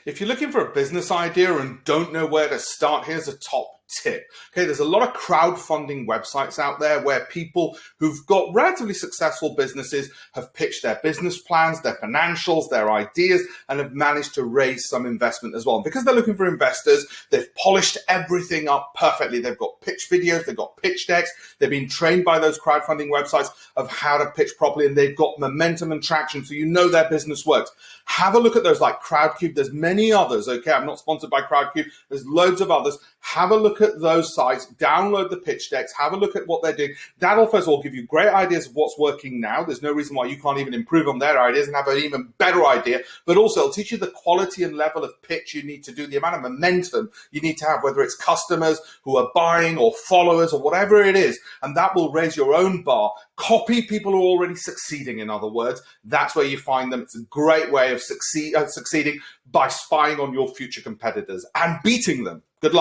If you're looking for a business idea and don't know where to start, here's a top tip. Okay, there's a lot of crowdfunding websites out there where people who've got relatively successful businesses have pitched their business plans, their financials, their ideas, and have managed to raise some investment as well. And because they're looking for investors, they've polished everything up perfectly. They've got pitch videos, they've got pitch decks, they've been trained by those crowdfunding websites of how to pitch properly, and they've got momentum and traction, so you know their business works. Have a look at those like Crowdcube. There's many others, okay? I'm not sponsored by Crowdcube. There's loads of others. Have a look at those sites, download the pitch decks, have a look at what they're doing. That'll first of all give you great ideas of what's working now. There's no reason why you can't even improve on their ideas and have an even better idea. But also it'll teach you the quality and level of pitch you need to do, the amount of momentum you need to have, whether it's customers who are buying or followers or whatever it is. And that will raise your own bar. Copy people who are already succeeding, in other words. That's where you find them. It's a great way of succeeding by spying on your future competitors and beating them. Good luck.